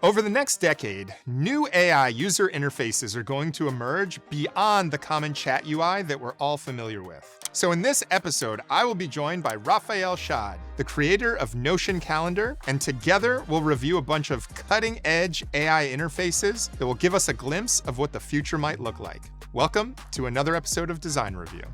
Over the next decade, new AI user interfaces are going to emerge beyond the common chat UI that we're all familiar with. So in this episode, I will be joined by Raphael Schaad, the creator of Notion Calendar, and together we'll review a bunch of cutting-edge AI interfaces that will give us a glimpse of what the future might look like. Welcome to another episode of Design Review.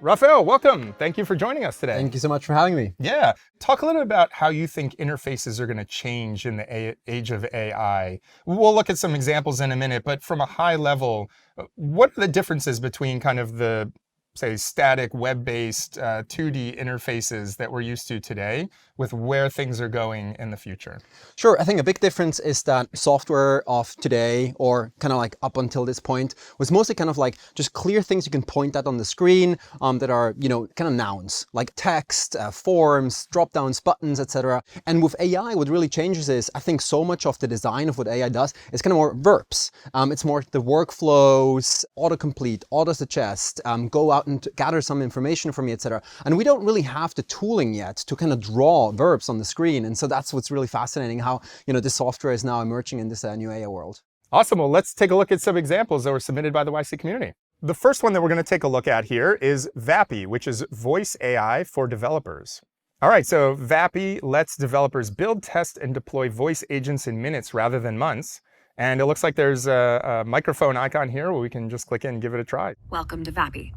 Raphael, welcome. Thank you for joining us today. Thank you so much for having me. Yeah. Talk a little bit about how you think interfaces are going to change in the age of AI. We'll look at some examples in a minute, but from a high level, what are the differences between kind of the, say, static web-based 2D interfaces that we're used to today with where things are going in the future? Sure. I think a big difference is that software of today, or kind of like up until this point, was mostly kind of like just clear things you can point at on the screen that are, kind of nouns, like text, forms, drop-downs, buttons, etc. And with AI, what really changes is, I think so much of the design of what AI does is kind of more verbs. It's more the workflows, autocomplete, auto-suggest, go out and gather some information from me, etc. And we don't really have the tooling yet to kind of draw verbs on the screen. And so that's what's really fascinating, how this software is now emerging in this new AI world. Awesome. Well, let's take a look at some examples that were submitted by the YC community. The first one that we're going to take a look at here is Vapi, which is voice AI for developers. All right, so Vapi lets developers build, test, and deploy voice agents in minutes rather than months. And it looks like there's a microphone icon here where we can just click in and give it a try. Welcome to Vapi.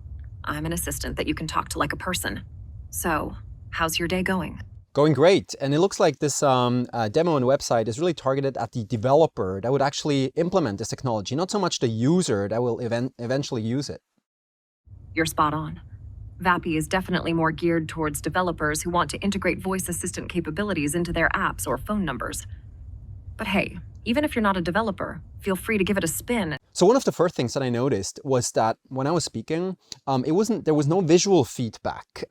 I'm an assistant that you can talk to like a person. So, how's your day going? Going great. And it looks like this demo on the website is really targeted at the developer that would actually implement this technology, not so much the user that will eventually use it. You're spot on. Vapi is definitely more geared towards developers who want to integrate voice assistant capabilities into their apps or phone numbers. But hey, even if you're not a developer, feel free to give it a spin. So one of the first things that I noticed was that when I was speaking, there was no visual feedback,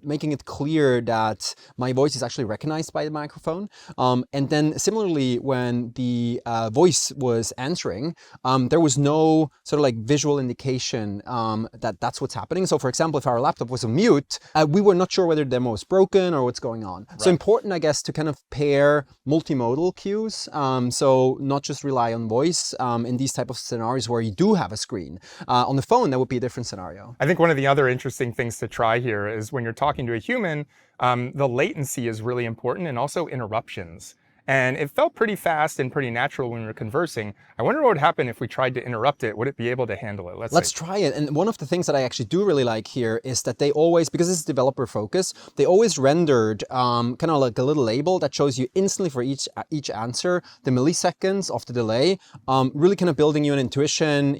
making it clear that my voice is actually recognized by the microphone. And then similarly, when the voice was answering, there was no sort of like visual indication that that's what's happening. So for example, if our laptop was on mute, we were not sure whether the demo was broken or what's going on. Right. So important, I guess, to kind of pair multimodal cues. So not just rely on voice in these type of scenarios where you do have a screen. On the phone, that would be a different scenario. I think one of the other interesting things to try here is when you're talking to a human, the latency is really important, and also interruptions. And it felt pretty fast and pretty natural when we were conversing. I wonder what would happen if we tried to interrupt it. Would it be able to handle it? Let's try it. And one of the things that I actually do really like here is that they always, because this is developer focus, they always rendered kind of like a little label that shows you instantly for each answer the milliseconds of the delay, really kind of building you an intuition,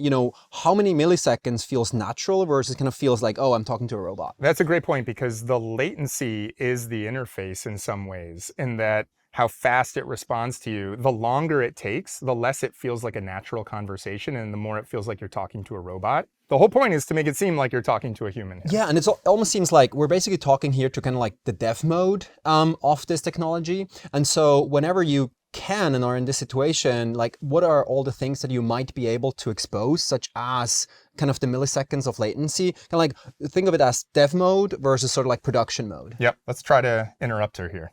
how many milliseconds feels natural versus kind of feels like, oh, I'm talking to a robot. That's a great point, because the latency is the interface in some ways, in that how fast it responds to you. The longer it takes, the less it feels like a natural conversation, and the more it feels like you're talking to a robot. The whole point is to make it seem like you're talking to a human here. Yeah, and it almost seems like we're basically talking here to kind of like the dev mode of this technology. And so whenever you can and are in this situation, like what are all the things that you might be able to expose, such as kind of the milliseconds of latency? Kind of like think of it as dev mode versus sort of like production mode. Yep, let's try to interrupt her here.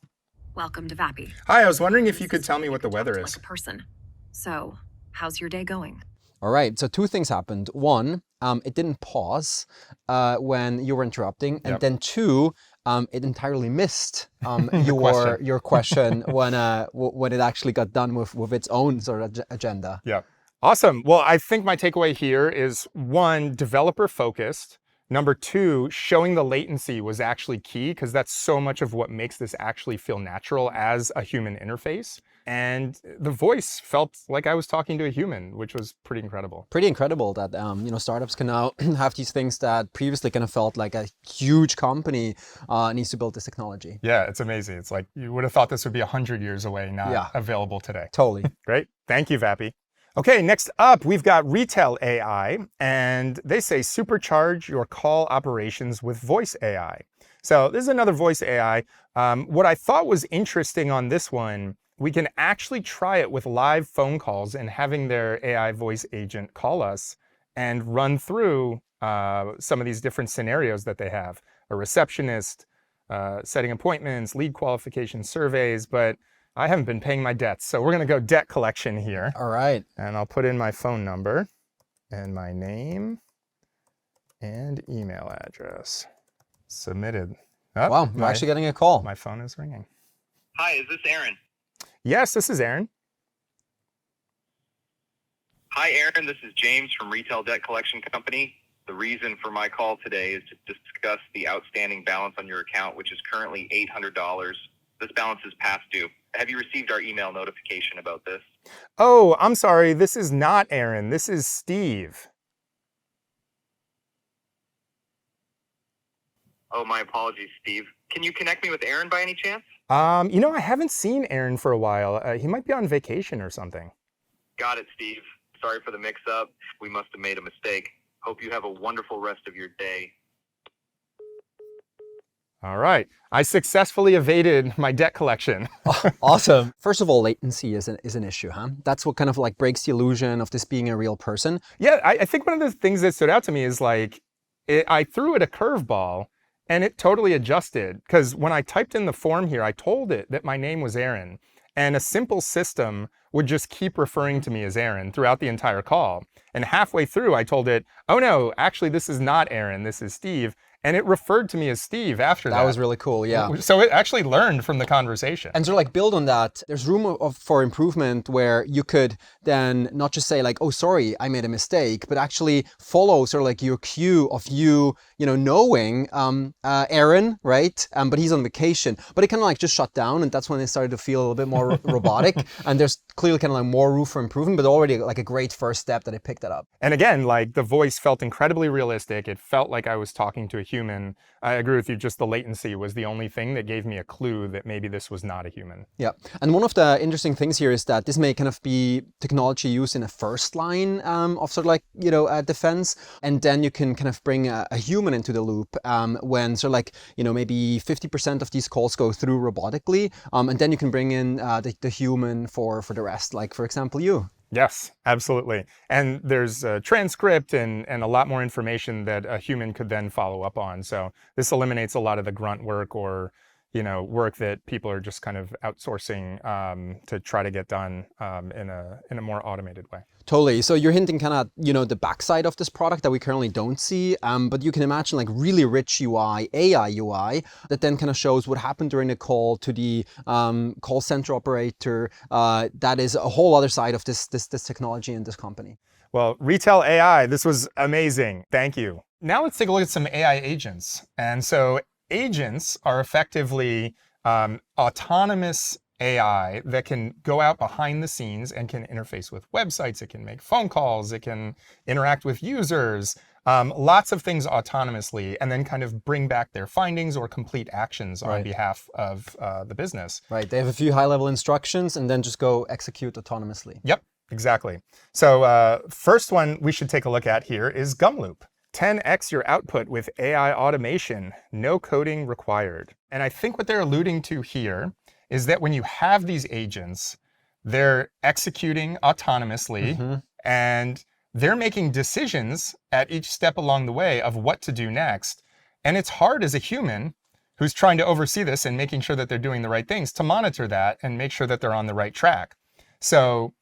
Welcome to Vapi. Hi, I was wondering if you could tell me what the weather is. Like a person. So, how's your day going? All right, so two things happened. One, it didn't pause when you were interrupting. And then two, it entirely missed your question when it actually got done with its own sort of agenda. Yeah, awesome. Well, I think my takeaway here is, one, developer focused. Number two, showing the latency was actually key, because that's so much of what makes this actually feel natural as a human interface. And the voice felt like I was talking to a human, which was pretty incredible. Pretty incredible that startups can now have these things that previously kind of felt like a huge company needs to build this technology. Yeah, it's amazing. It's like you would have thought this would be 100 years away, not available today. Totally. Great. Thank you, Vapi. Okay, next up, we've got Retell AI, and they say supercharge your call operations with voice AI. So this is another voice AI. What I thought was interesting on this one, we can actually try it with live phone calls and having their AI voice agent call us and run through some of these different scenarios that they have. A receptionist, setting appointments, lead qualification surveys, but I haven't been paying my debts. So we're going to go debt collection here. All right. And I'll put in my phone number and my name and email address. Submitted. Oh, Wow, we're actually getting a call. My phone is ringing. Hi, is this Aaron? Yes, this is Aaron. Hi, Aaron. This is James from Retell Debt Collection Company. The reason for my call today is to discuss the outstanding balance on your account, which is currently $800. This balance is past due. Have you received our email notification about this? Oh, I'm sorry. This is not Aaron. This is Steve. Oh, my apologies, Steve. Can you connect me with Aaron by any chance? You know, I haven't seen Aaron for a while. He might be on vacation or something. Got it, Steve. Sorry for the mix-up. We must have made a mistake. Hope you have a wonderful rest of your day. All right. I successfully evaded my debt collection. Awesome. First of all, latency is an issue, huh? That's what kind of like breaks the illusion of this being a real person. Yeah, I think one of the things that stood out to me is like, I threw it a curveball and it totally adjusted. Because when I typed in the form here, I told it that my name was Aaron. And a simple system would just keep referring to me as Aaron throughout the entire call. And halfway through, I told it, oh no, actually this is not Aaron, this is Steve. And it referred to me as Steve after that. That was really cool, yeah. So it actually learned from the conversation. And so like build on that, there's room for improvement where you could then not just say like, oh, sorry, I made a mistake, but actually follow sort of like your cue of you knowing Aaron, right? But he's on vacation. But it kind of like just shut down, and that's when it started to feel a little bit more robotic. And there's clearly kind of like more room for improvement, but already like a great first step that it picked that up. And again, like the voice felt incredibly realistic. It felt like I was talking to a human. I agree with you, just the latency was the only thing that gave me a clue that maybe this was not a human. Yeah, and one of the interesting things here is that this may kind of be technology used in a first line of sort of like, defense. And then you can kind of bring a human into the loop when sort of like, maybe 50% of these calls go through robotically. And then you can bring in the human for the rest, like for example, you. Yes, absolutely. And there's a transcript and a lot more information that a human could then follow up on. So this eliminates a lot of the grunt work or, work that people are just kind of outsourcing to try to get done in a more automated way. Totally. So you're hinting kind of, the backside of this product that we currently don't see, but you can imagine like really rich UI, AI UI, that then kind of shows what happened during the call to the call center operator. That is a whole other side of this technology in this company. Well, Retell AI, this was amazing. Thank you. Now let's take a look at some AI agents. And so agents are effectively autonomous AI that can go out behind the scenes and can interface with websites, it can make phone calls, it can interact with users, lots of things autonomously, and then kind of bring back their findings or complete actions on behalf of the business. Right, they have a few high-level instructions and then just go execute autonomously. Yep, exactly. So first one we should take a look at here is Gumloop. 10x your output with AI automation, no coding required. And I think what they're alluding to here is that when you have these agents, they're executing autonomously and they're making decisions at each step along the way of what to do next. And it's hard as a human who's trying to oversee this and making sure that they're doing the right things to monitor that and make sure that they're on the right track. So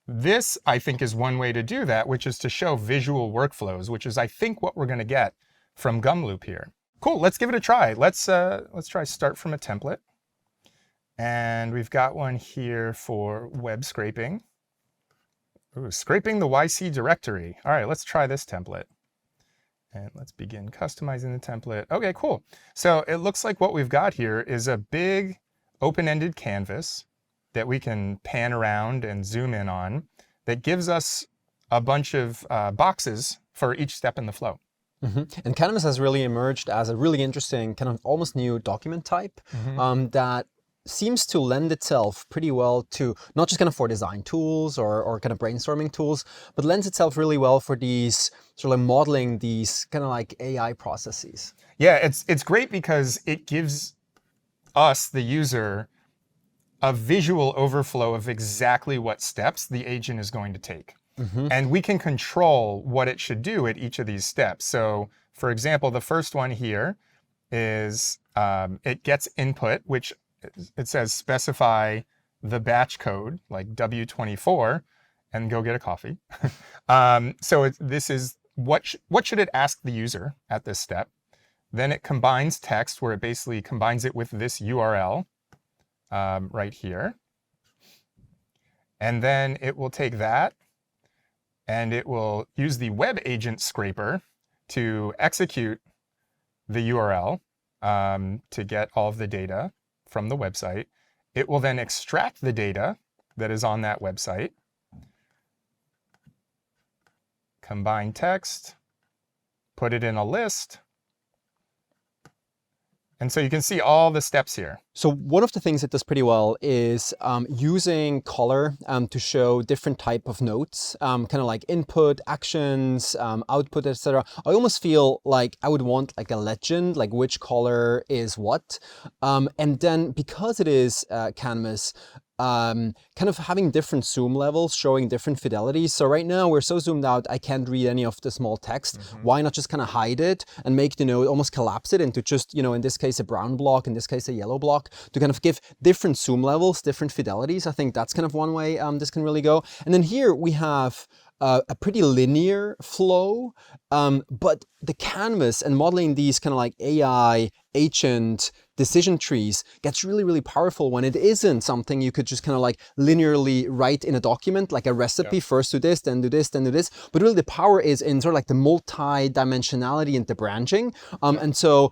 this, I think, is one way to do that, which is to show visual workflows, which is, I think, what we're going to get from Gumloop here. Cool, let's give it a try. Let's try start from a template. And we've got one here for web scraping. Ooh, scraping the YC directory. All right, let's try this template. And let's begin customizing the template. Okay, cool. So it looks like what we've got here is a big open-ended canvas that we can pan around and zoom in on that gives us a bunch of boxes for each step in the flow. And Canvas has really emerged as a really interesting kind of almost new document type that seems to lend itself pretty well to not just kind of for design tools or kind of brainstorming tools, but lends itself really well for these sort of modeling these kind of like AI processes. Yeah, it's great because it gives us, the user, a visual overflow of exactly what steps the agent is going to take. And we can control what it should do at each of these steps. So for example, the first one here is it gets input, which it says specify the batch code, like W24, and go get a coffee. So this is what should it ask the user at this step? Then it combines text, where it basically combines it with this URL right here. And then it will take that, and it will use the web agent scraper to execute the URL to get all of the data from the website. It will then extract the data that is on that website, combine text, put it in a list. And so you can see all the steps here. So one of the things it does pretty well is using color to show different type of notes, kind of like input, actions, output, etc. I almost feel like I would want like a legend, like which color is what. And then because it is canvas, kind of having different zoom levels, showing different fidelities. So right now we're so zoomed out, I can't read any of the small text. Why not just kind of hide it and make the node, almost collapse it into just, you know, in this case, a brown block, in this case, a yellow block, to kind of give different zoom levels, different fidelities. I think that's kind of one way this can really go. And then here we have a pretty linear flow, but the canvas and modeling these kind of like AI agent decision trees gets really, really powerful when it isn't something you could just kind of like linearly write in a document, like a recipe, first do this, then do this, then do this. But really the power is in sort of like the multi-dimensionality and the branching. And so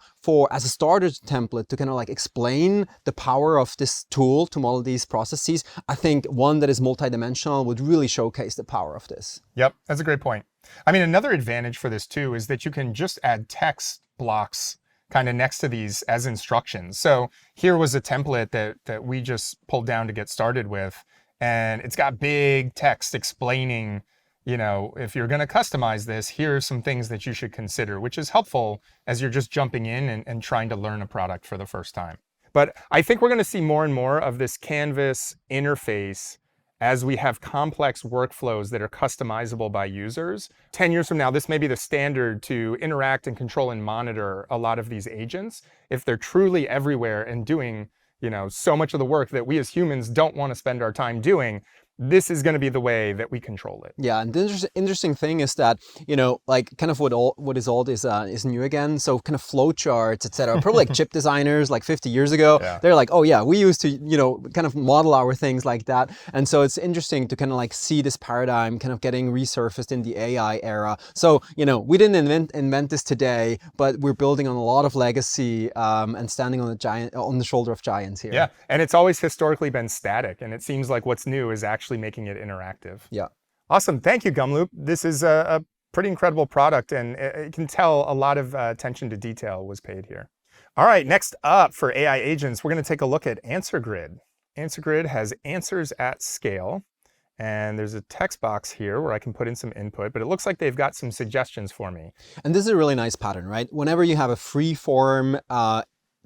as a starter template to kind of like explain the power of this tool to model these processes, I think one that is multi-dimensional would really showcase the power of this. Yep, that's a great point. I mean, another advantage for this too is that you can just add text blocks kind of next to these as instructions. So here was a template that we just pulled down to get started with, and it's got big text explaining, you know, if you're going to customize this, here are some things that you should consider, which is helpful as you're just jumping in and trying to learn a product for the first time. But I think we're going to see more and more of this Canvas interface as we have complex workflows that are customizable by users. 10 years from now, this may be the standard to interact and control and monitor a lot of these agents if they're truly everywhere and doing, you know, so much of the work that we as humans don't want to spend our time doing. This is going to be the way that we control it. Yeah, and the interesting thing is that, you know, like kind of what is old is new again. So kind of flowcharts, etc. Probably like chip designers like 50 years ago, they're like, oh yeah, we used to, you know, kind of model our things like that. And so it's interesting to kind of like see this paradigm kind of getting resurfaced in the AI era. So, you know, we didn't invent this today, but we're building on a lot of legacy and standing on the shoulder of giants here. Yeah, and it's always historically been static, and it seems like what's new is actually making it interactive. Yeah. Awesome. Thank you, Gumloop. This is a pretty incredible product, and you can tell a lot of attention to detail was paid here. All right, next up for AI agents, we're going to take a look at AnswerGrid. AnswerGrid has answers at scale, and there's a text box here where I can put in some input, but it looks like they've got some suggestions for me. And this is a really nice pattern, right? Whenever you have a free form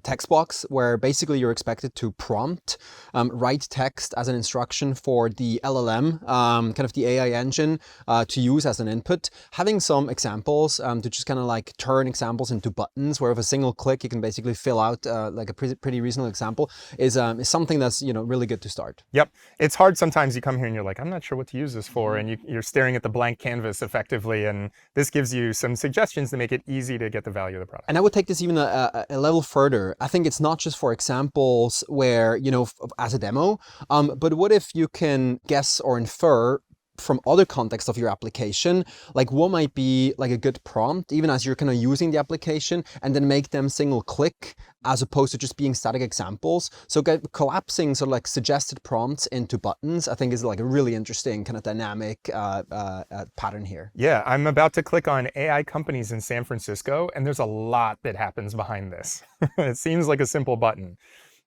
text box where basically you're expected to prompt, write text as an instruction for the LLM, kind of the AI engine to use as an input. Having some examples to just kind of like turn examples into buttons where with a single click you can basically fill out like a pretty reasonable example is something that's, you know, really good to start. Yep. It's hard sometimes you come here and you're like, I'm not sure what to use this for, and you're staring at the blank canvas effectively, and this gives you some suggestions to make it easy to get the value of the product. And I would take this even a level further. I think it's not just for examples where, you know, as a demo, but what if you can guess or infer from other contexts of your application, like what might be like a good prompt, even as you're kind of using the application, and then make them single click as opposed to just being static examples. So collapsing sort of like suggested prompts into buttons, I think is like a really interesting kind of dynamic pattern here. Yeah, I'm about to click on AI companies in San Francisco, and there's a lot that happens behind this. It seems like a simple button,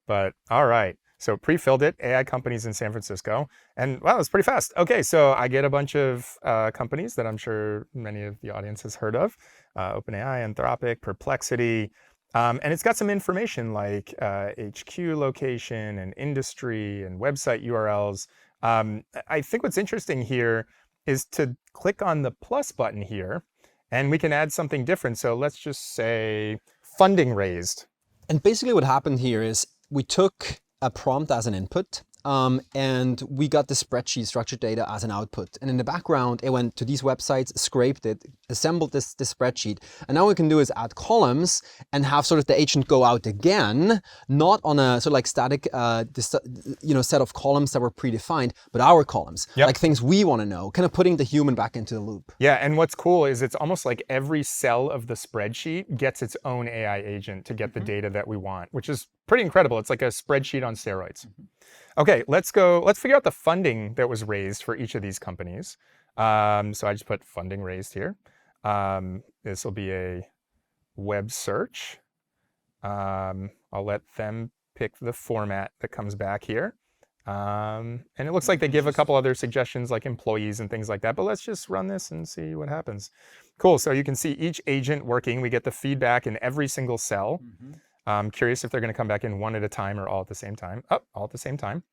but all right. So pre-filled it, AI companies in San Francisco, and wow, it's pretty fast. Okay, so I get a bunch of companies that I'm sure many of the audience has heard of, OpenAI, Anthropic, Perplexity, and it's got some information like HQ location and industry and website URLs. I think what's interesting here is to click on the plus button here, and we can add something different. So let's just say funding raised. And basically what happened here is we took a prompt as an input, and we got the spreadsheet structured data as an output. And in the background, it went to these websites, scraped it, assembled this spreadsheet. And now what we can do is add columns and have sort of the agent go out again, not on a sort of like static, set of columns that were predefined, but our columns, like things we want to know, kind of putting the human back into the loop. Yeah, and what's cool is it's almost like every cell of the spreadsheet gets its own AI agent to get the data that we want, which is pretty incredible. It's like a spreadsheet on steroids. Okay, let's figure out the funding that was raised for each of these companies. So I just put funding raised here. This will be a web search. I'll let them pick the format that comes back here. And it looks like they give a couple other suggestions like employees and things like that, but let's just run this and see what happens. Cool, so you can see each agent working. We get the feedback in every single cell. I'm curious if they're going to come back in one at a time or all at the same time. Oh, all at the same time.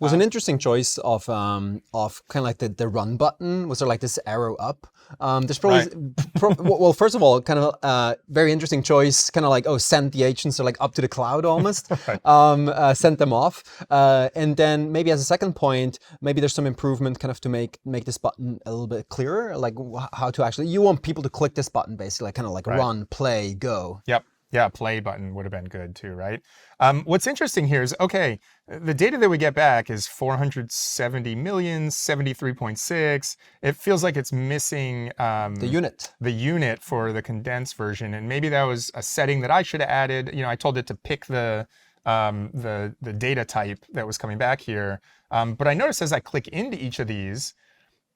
Was an interesting choice of kind of like the run button. Was there like this arrow up? There's probably, well, first of all, kind of very interesting choice, kind of like, oh, send the agents so like up to the cloud almost, send them off. And then maybe as a second point, maybe there's some improvement kind of to make this button a little bit clearer, like how to actually, you want people to click this button basically, like kind of like run, play, go. Yep. Yeah, play button would have been good too, right? What's interesting here is, okay, the data that we get back is 470 million, 73.6. It feels like it's missing the unit for the condensed version. And maybe that was a setting that I should have added. You know, I told it to pick the data type that was coming back here. But I noticed as I click into each of these,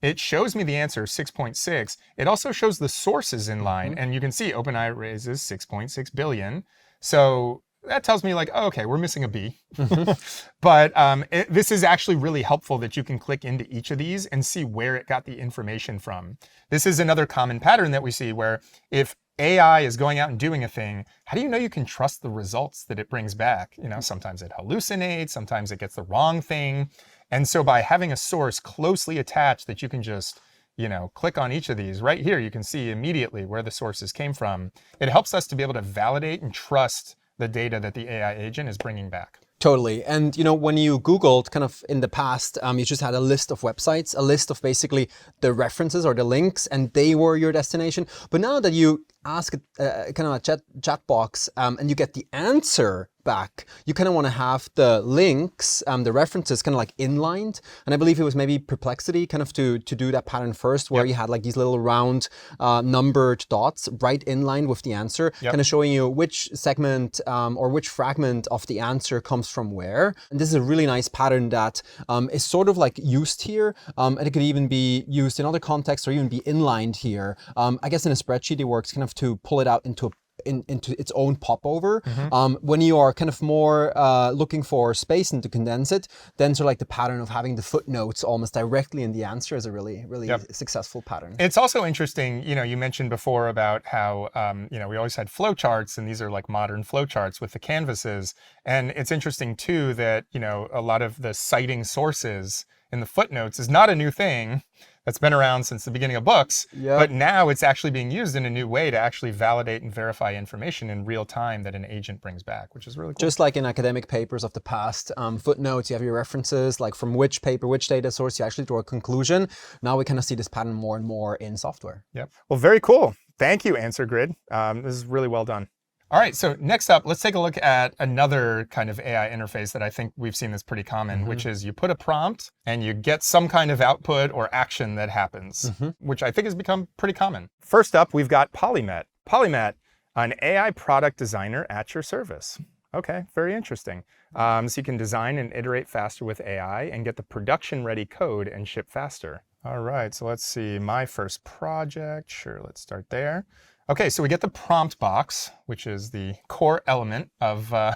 it shows me the answer, 6.6. It also shows the sources in line. And you can see OpenAI raises 6.6 billion. So that tells me like, oh, okay, we're missing a B. But this is actually really helpful that you can click into each of these and see where it got the information from. This is another common pattern that we see where if AI is going out and doing a thing, how do you know you can trust the results that it brings back? You know, sometimes it hallucinates, sometimes it gets the wrong thing. And so by having a source closely attached that you can just, you know, click on each of these, right here, you can see immediately where the sources came from. It helps us to be able to validate and trust the data that the AI agent is bringing back. Totally. And, you know, when you Googled kind of in the past, you just had a list of websites, a list of basically the references or the links, and they were your destination. But now that you ask kind of a chat box and you get the answer back, you kind of want to have the links, the references kind of like inlined. And I believe it was maybe Perplexity kind of to do that pattern first, where you had like these little round numbered dots right inlined with the answer, kind of showing you which segment or which fragment of the answer comes from where. And this is a really nice pattern that is sort of like used here. And it could even be used in other contexts or even be inlined here. I guess in a spreadsheet, it works kind of to pull it out into its own popover. When you are kind of more looking for space and to condense it, then sort of like the pattern of having the footnotes almost directly in the answer is a really successful pattern. It's also interesting, you know, you mentioned before about how, you know, we always had flowcharts, and these are like modern flowcharts with the canvases. And it's interesting too that, you know, a lot of the citing sources in the footnotes is not a new thing. That's been around since the beginning of books, but now it's actually being used in a new way to actually validate and verify information in real time that an agent brings back, which is really cool. Just like in academic papers of the past, footnotes, you have your references, like from which paper, which data source, you actually draw a conclusion. Now we kind of see this pattern more and more in software. Yep. Well, very cool. Thank you, AnswerGrid. This is really well done. All right, so next up, let's take a look at another kind of AI interface that I think we've seen that's pretty common, which is you put a prompt and you get some kind of output or action that happens, which I think has become pretty common. First up, we've got Polymet. Polymet, an AI product designer at your service. Okay, very interesting. So you can design and iterate faster with AI and get the production-ready code and ship faster. All right, so let's see, my first project. Sure, let's start there. Okay, so we get the prompt box, which is the core element of a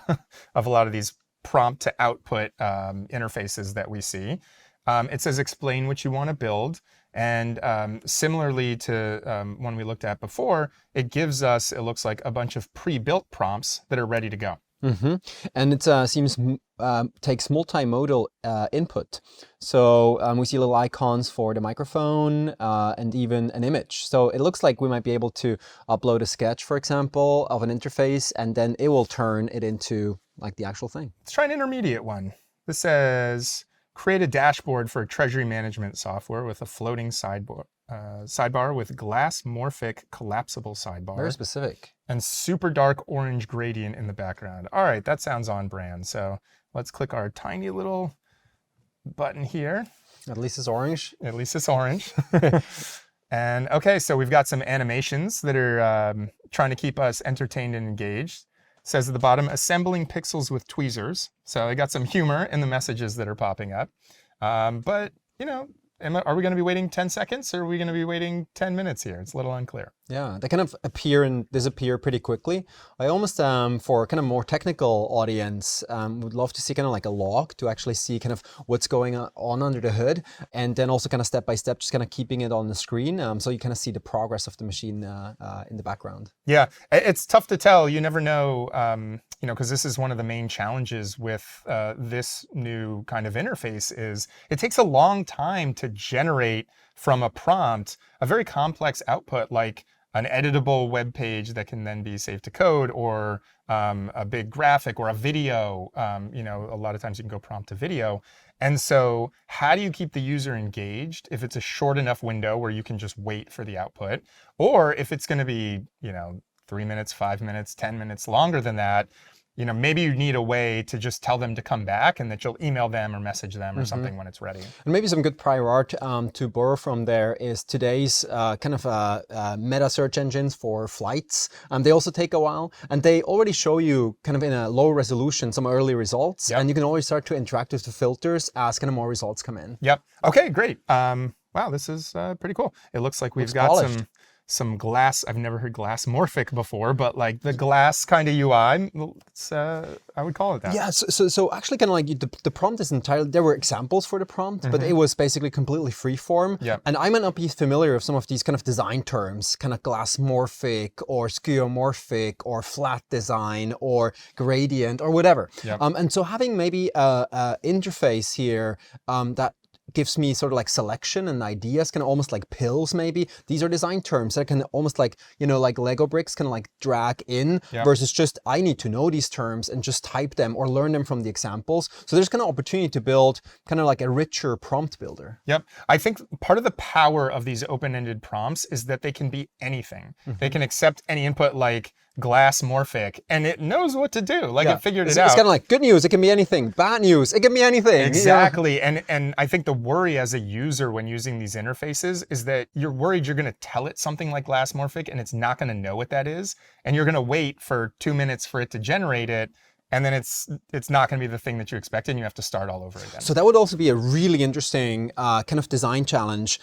lot of these prompt to output interfaces that we see. It says explain what you want to build. And similarly to one we looked at before, it gives us, it looks like, a bunch of pre-built prompts that are ready to go. And it seems takes multimodal input. So we see little icons for the microphone and even an image. So it looks like we might be able to upload a sketch, for example, of an interface, and then it will turn it into like the actual thing. Let's try an intermediate one. This says, create a dashboard for treasury management software with a floating sidebar with glass morphic collapsible sidebar. Very specific. And super dark orange gradient in the background. All right, that sounds on brand. So let's click our tiny little button here. At least it's orange. At least it's orange. And okay, so we've got some animations that are trying to keep us entertained and engaged. It says at the bottom, assembling pixels with tweezers. So I got some humor in the messages that are popping up. But, you know, are we going to be waiting 10 seconds or are we going to be waiting 10 minutes here? It's a little unclear. Yeah, they kind of appear and disappear pretty quickly. I almost, for kind of more technical audience, would love to see kind of like a log to actually see kind of what's going on under the hood. And then also kind of step by step, just kind of keeping it on the screen. So you kind of see the progress of the machine in the background. Yeah, it's tough to tell. You never know, you know, because this is one of the main challenges with this new kind of interface is it takes a long time to generate from a prompt a very complex output like an editable web page that can then be saved to code, or a big graphic or a video. You know, a lot of times you can go prompt to video. And so how do you keep the user engaged if it's a short enough window where you can just wait for the output, or if it's going to be, you know, 3 minutes, 5 minutes, 10 minutes longer than that? You know, maybe you need a way to just tell them to come back and that you'll email them or message them or something when it's ready. And maybe some good prior art to borrow from there is today's kind of meta search engines for flights. They also take a while, and they already show you kind of in a low resolution some early results. Yep. And you can always start to interact with the filters as kind of more results come in. Yep. Okay, great. Wow, this is pretty cool. It looks like we've got polished. Some glass. I've never heard glass morphic before, but like the glass kind of UI, I would call it that. Yeah, so actually kind of like the prompt is entirely, there were examples for the prompt, but it was basically completely freeform. Yeah. And I might not be familiar with some of these kind of design terms, kind of glass morphic or skeuomorphic or flat design or gradient or whatever. Yep. And so having maybe a interface here that gives me sort of like selection and ideas, kind of almost like pills maybe. These are design terms that can almost like, you know, like Lego bricks can like drag in versus just I need to know these terms and just type them or learn them from the examples. So there's kind of opportunity to build kind of like a richer prompt builder. Yep. I think part of the power of these open-ended prompts is that they can be anything. They can accept any input like glass morphic and it knows what to do. Like it figured it out. It's kind of like good news, it can be anything. Bad news, it can be anything. Exactly. Yeah. And I think the worry as a user when using these interfaces is that you're worried you're going to tell it something like glass morphic and it's not going to know what that is. And you're going to wait for 2 minutes for it to generate it. And then it's not going to be the thing that you expected, and you have to start all over again. So that would also be a really interesting kind of design challenge.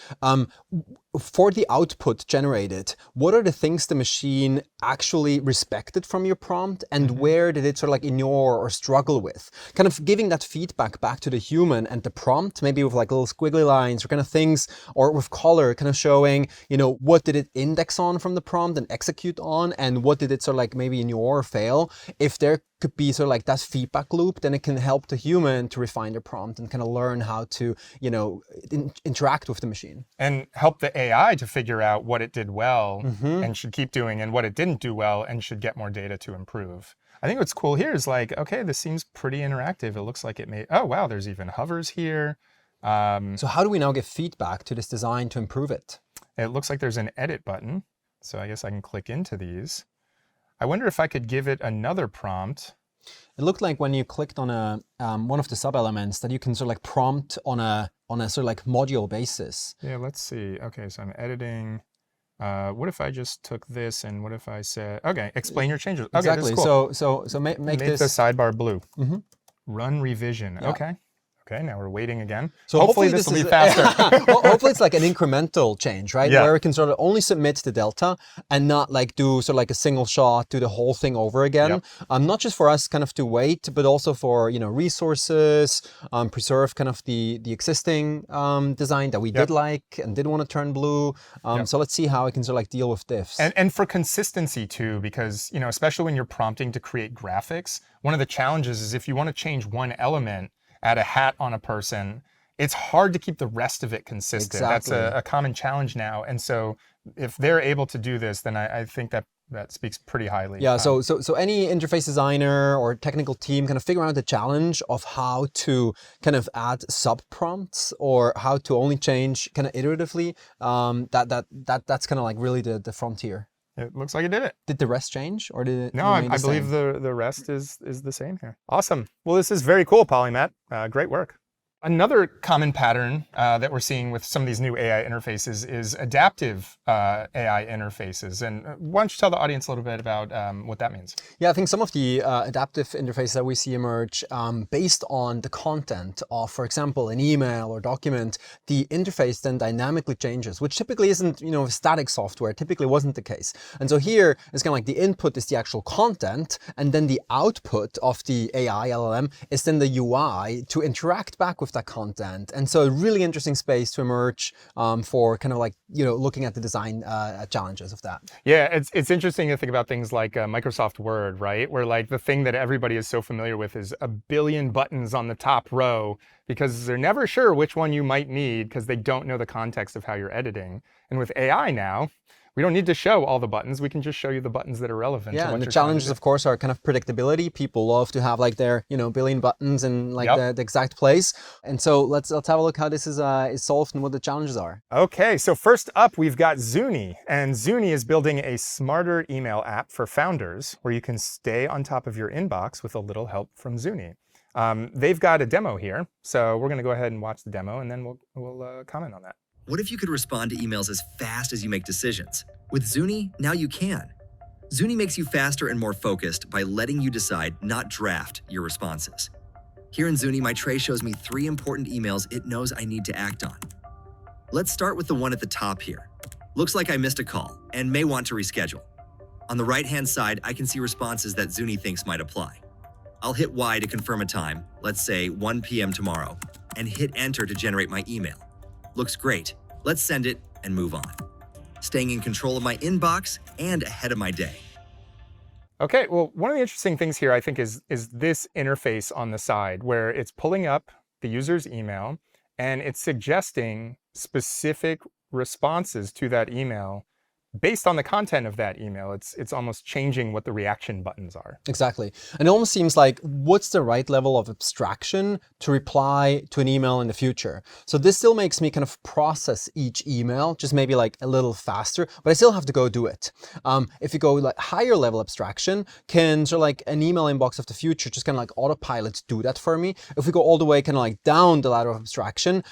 For the output generated, what are the things the machine actually respected from your prompt, and where did it sort of like ignore or struggle with? Kind of giving that feedback back to the human and the prompt, maybe with like little squiggly lines or kind of things, or with color, kind of showing, you know, what did it index on from the prompt and execute on, and what did it sort of like maybe ignore or fail. If there could be sort of like that feedback loop, then it can help the human to refine their prompt and kind of learn how to, you know, interact with the machine. And help the AI to figure out what it did well and should keep doing, and what it didn't do well and should get more data to improve. I think what's cool here is like, okay, this seems pretty interactive. It looks like it may, oh wow, there's even hovers here. So how do we now give feedback to this design to improve it? It looks like there's an edit button. So I guess I can click into these. I wonder if I could give it another prompt. It looked like when you clicked on a one of the sub-elements that you can sort of like prompt on a sort of like module basis. Yeah, let's see. Okay, so I'm editing. What if I just took this and what if I said, okay, explain your changes. Okay, exactly. Cool. So make Make this the sidebar blue. Run revision. Yeah. Okay. Okay, now we're waiting again. So hopefully this will be faster. Hopefully it's like an incremental change, right? Yeah. Where we can sort of only submit the delta and not like do sort of like a single shot, do the whole thing over again. Yep. Not just for us kind of to wait, but also for, resources, preserve kind of the existing design that we did like and did want to turn blue. So let's see how I can sort of like deal with diffs. And for consistency too, because, especially when you're prompting to create graphics, one of the challenges is if you want to change one element, add a hat on a person, it's hard to keep the rest of it consistent. Exactly. That's a common challenge now. And so if they're able to do this, then I think that speaks pretty highly. Yeah, so any interface designer or technical team kind of figure out the challenge of how to kind of add sub prompts or how to only change kind of iteratively. That's kind of like really the frontier. It looks like it did it. Did the rest change or did it? No, I believe the rest is the same here. Awesome. Well, this is very cool, Polymet. Great work. Another common pattern that we're seeing with some of these new AI interfaces is adaptive AI interfaces. And why don't you tell the audience a little bit about what that means? Yeah, I think some of the adaptive interfaces that we see emerge based on the content of, for example, an email or document, the interface then dynamically changes, which typically isn't, static software, typically wasn't the case. And so here it's kind of like the input is the actual content, and then the output of the AI LLM is then the UI to interact back with that content. And so a really interesting space to emerge for kind of like, looking at the design challenges of that. Yeah, it's interesting to think about things like Microsoft Word, right? Where like the thing that everybody is so familiar with is a billion buttons on the top row because they're never sure which one you might need because they don't know the context of how you're editing. And with AI now, we don't need to show all the buttons. We can just show you the buttons that are relevant. Yeah, and the challenges, of course, are kind of predictability. People love to have like their, billion buttons in like the exact place. And so let's have a look how this is solved and what the challenges are. Okay, so first up, we've got Zuni. And Zuni is building a smarter email app for founders where you can stay on top of your inbox with a little help from Zuni. They've got a demo here. So we're going to go ahead and watch the demo and then we'll comment on that. What if you could respond to emails as fast as you make decisions? With Zuni, now you can. Zuni makes you faster and more focused by letting you decide, not draft, your responses. Here in Zuni, my tray shows me 3 important emails it knows I need to act on. Let's start with the one at the top here. Looks like I missed a call and may want to reschedule. On the right-hand side, I can see responses that Zuni thinks might apply. I'll hit Y to confirm a time, let's say 1 p.m. tomorrow, and hit Enter to generate my email. Looks great. Let's send it and move on. Staying in control of my inbox and ahead of my day. Okay, well, one of the interesting things here, I think, is this interface on the side where it's pulling up the user's email and it's suggesting specific responses to that email based on the content of that email. It's almost changing what the reaction buttons are. Exactly. And it almost seems like what's the right level of abstraction to reply to an email in the future? So this still makes me kind of process each email, just maybe like a little faster, but I still have to go do it. If you go like higher level abstraction, can sort of like an email inbox of the future just kind of like autopilot do that for me? If we go all the way kind of like down the ladder of abstraction,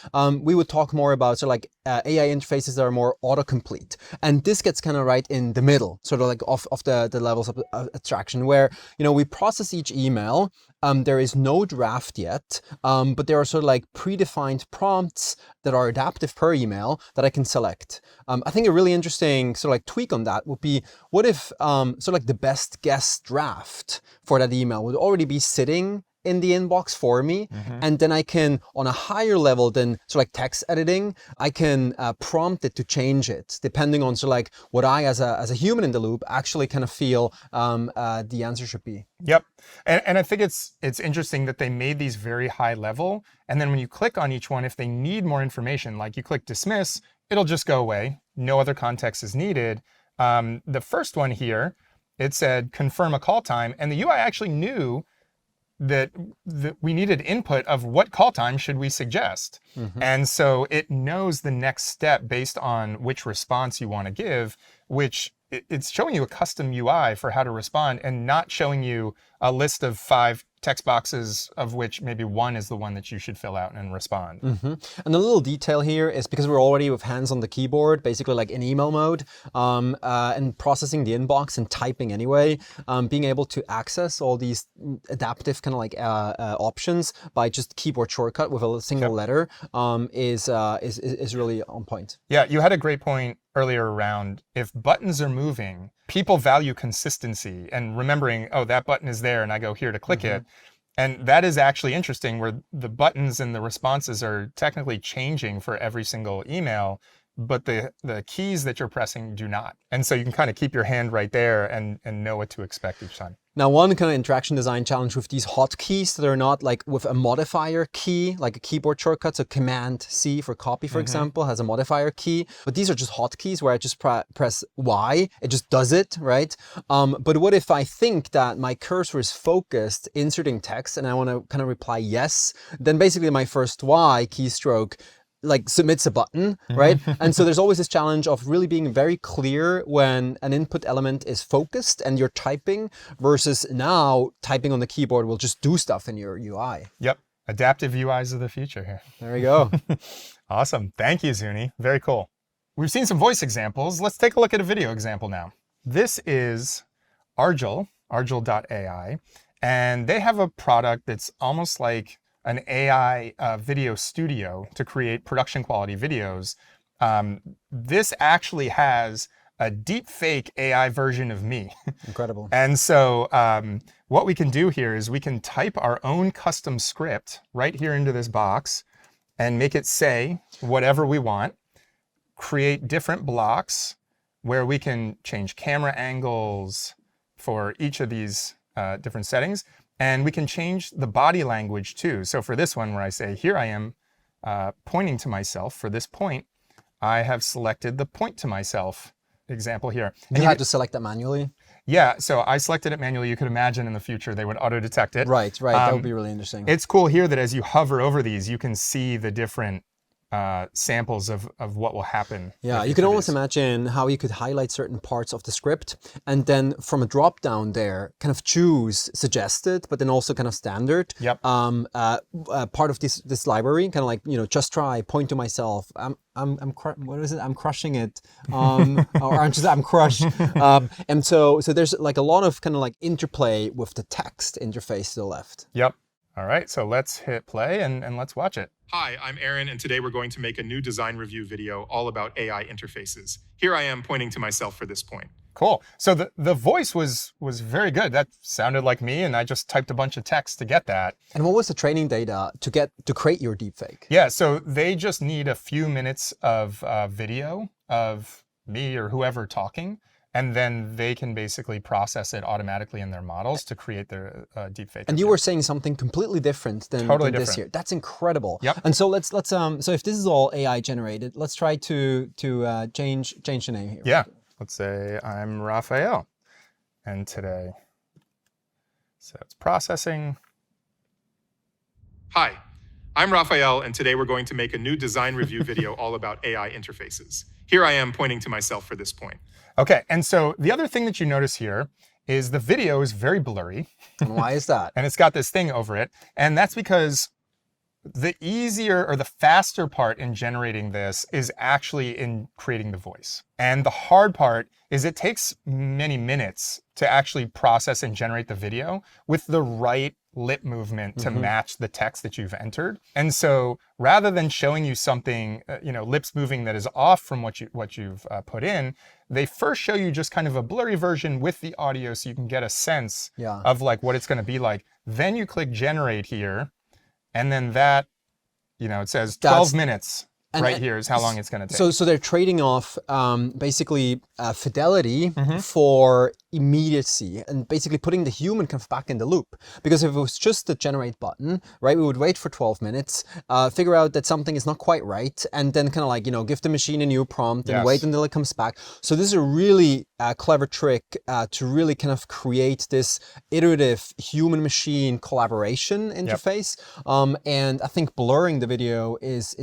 we would talk more about sort of like AI interfaces that are more autocomplete. And this gets kind of right in the middle, sort of like of the levels of abstraction where, we process each email. There is no draft yet, but there are sort of like predefined prompts that are adaptive per email that I can select. I think a really interesting sort of like tweak on that would be, what if sort of like the best guess draft for that email would already be sitting in the inbox for me. And then I can, on a higher level than sort of like text editing, I can prompt it to change it depending on sort of like what I as a human in the loop actually kind of feel the answer should be. Yep. And I think it's interesting that they made these very high level. And then when you click on each one, if they need more information, like you click dismiss, it'll just go away. No other context is needed. The first one here, it said confirm a call time. And the UI actually knew that we needed input of what call time should we suggest. And so it knows the next step based on which response you want to give, which it's showing you a custom UI for how to respond and not showing you a list of 5 text boxes of which maybe one is the one that you should fill out and respond. And the little detail here is because we're already with hands on the keyboard, basically like in email mode, and processing the inbox and typing anyway, being able to access all these adaptive kind of like options by just keyboard shortcut with a single letter is really on point. Yeah, you had a great point earlier around if buttons are moving, people value consistency and remembering, oh, that button is there and I go here to click it. And that is actually interesting where the buttons and the responses are technically changing for every single email, but the keys that you're pressing do not. And so you can kind of keep your hand right there and know what to expect each time. Now, one kind of interaction design challenge with these hotkeys that are not like with a modifier key, like a keyboard shortcut, so Command-C for copy, for example, has a modifier key, but these are just hotkeys where I just press Y, it just does it, right? But what if I think that my cursor is focused, inserting text, and I want to kind of reply yes, then basically my first Y keystroke like submits a button, right? And so there's always this challenge of really being very clear when an input element is focused and you're typing versus now typing on the keyboard will just do stuff in your UI. Yep. Adaptive UIs of the future here. There we go. Awesome. Thank you, Zuni. Very cool. We've seen some voice examples. Let's take a look at a video example now. This is Argil, Argil.ai, and they have a product that's almost like an AI video studio to create production quality videos. This actually has a deep fake AI version of me. Incredible. And so what we can do here is we can type our own custom script right here into this box and make it say whatever we want, create different blocks where we can change camera angles for each of these different settings. And we can change the body language too. So for this one where I say, here I am pointing to myself, for this point, I have selected the point to myself example here. And you had to select that manually? Yeah, so I selected it manually. You could imagine in the future they would auto-detect it. Right, that would be really interesting. It's cool here that as you hover over these, you can see the different samples of what will happen. Yeah, you can almost imagine how you could highlight certain parts of the script and then from a drop down there, kind of choose suggested, but then also kind of standard. Yep. Part of this library, kind of like, you know, just try, point to myself. What is it? I'm crushing it. I'm crushed. And so there's like a lot of kind of like interplay with the text interface to the left. Yep. All right, so let's hit play and let's watch it. Hi, I'm Aaron, and today we're going to make a new design review video all about AI interfaces. Here I am pointing to myself for this point. Cool. So the voice was very good. That sounded like me, and I just typed a bunch of text to get that. And what was the training data to create your deepfake? Yeah, so they just need a few minutes of video of me or whoever talking, and then they can basically process it automatically in their models to create their deepfake. And you were saying something completely different than this here. That's incredible. Yep. And so let's so if this is all AI generated, let's try to change the name here. Yeah. Let's say I'm Raphael, and today, so it's processing. Hi, I'm Raphael, and today we're going to make a new design review video all about AI interfaces. Here I am pointing to myself for this point. Okay, and so the other thing that you notice here is the video is very blurry. And why is that? And it's got this thing over it, and that's because the easier or the faster part in generating this is actually in creating the voice. And the hard part is it takes many minutes to actually process and generate the video with the right lip movement to match the text that you've entered. And so rather than showing you something, lips moving that is off from what you've put in, they first show you just kind of a blurry version with the audio so you can get a sense of like what it's going to be like. Then you click generate here. And then that, it says 12 minutes right here is how long it's going to take. So they're trading off basically fidelity for immediacy and basically putting the human kind of back in the loop. Because if it was just the generate button, right, we would wait for 12 minutes, figure out that something is not quite right, and then kind of like, give the machine a new prompt and wait until it comes back. So this is a really clever trick to really kind of create this iterative human-machine collaboration interface. And I think blurring the video is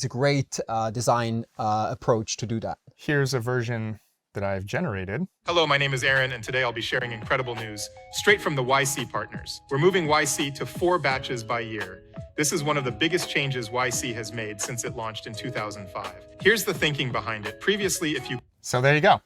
a great design approach to do that. Here's a version that I've generated. Hello, my name is Aaron, and today I'll be sharing incredible news straight from the YC partners. We're moving YC to 4 batches by year. This is one of the biggest changes YC has made since it launched in 2005. Here's the thinking behind it. Previously, So there you go.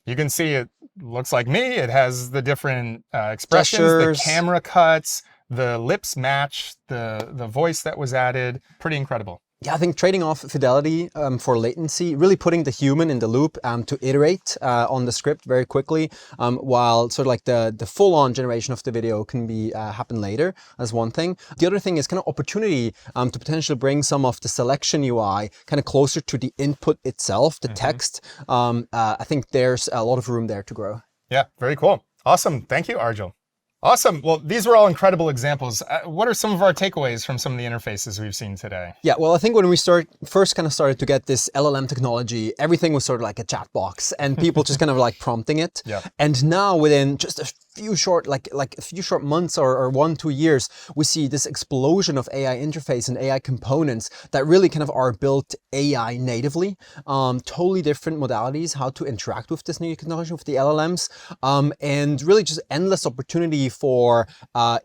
You can see it looks like me. It has the different expressions, Gestures. the camera cuts, the lips match, the voice that was added. Pretty incredible. Yeah, I think trading off fidelity for latency, really putting the human in the loop to iterate on the script very quickly, while sort of like the full-on generation of the video can be happen later as one thing. The other thing is kind of opportunity to potentially bring some of the selection UI kind of closer to the input itself, the text. I think there's a lot of room there to grow. Yeah, very cool. Awesome. Thank you, Argil. Awesome. Well, these were all incredible examples. What are some of our takeaways from some of the interfaces we've seen today? Yeah, well, I think when we first kind of started to get this LLM technology, everything was sort of like a chat box and people just kind of like prompting it. Yeah. And now within just a few short, like a few short months or 1-2 years, we see this explosion of AI interface and AI components that really kind of are built AI natively. Totally different modalities, how to interact with this new technology, with the LLMs, and really just endless opportunity for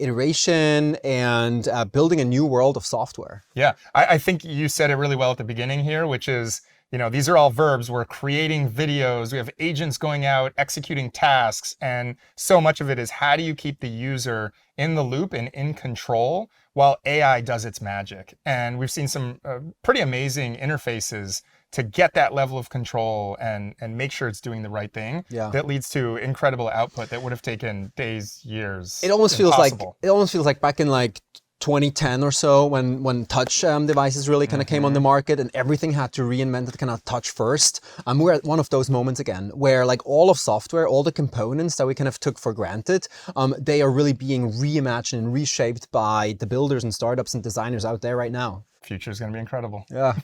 iteration and building a new world of software. Yeah, I think you said it really well at the beginning here, which is, you know, these are all verbs. We're creating videos. We have agents going out, executing tasks. And so much of it is how do you keep the user in the loop and in control while AI does its magic? And we've seen some pretty amazing interfaces to get that level of control and make sure it's doing the right thing. Yeah. That leads to incredible output that would have taken days, years. It almost feels Impossible. like back in like 2010 or so when touch devices really kind of came on the market and everything had to reinvent it kind of touch first. We're at one of those moments again where like all of software, all the components that we kind of took for granted, they are really being reimagined and reshaped by the builders and startups and designers out there right now. Future is going to be incredible. Yeah.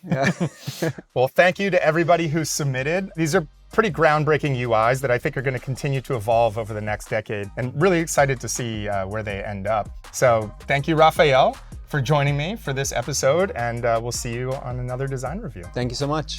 Well, thank you to everybody who submitted. These are pretty groundbreaking UIs that I think are going to continue to evolve over the next decade, and really excited to see where they end up. So thank you, Raphael, for joining me for this episode, and we'll see you on another design review. Thank you so much.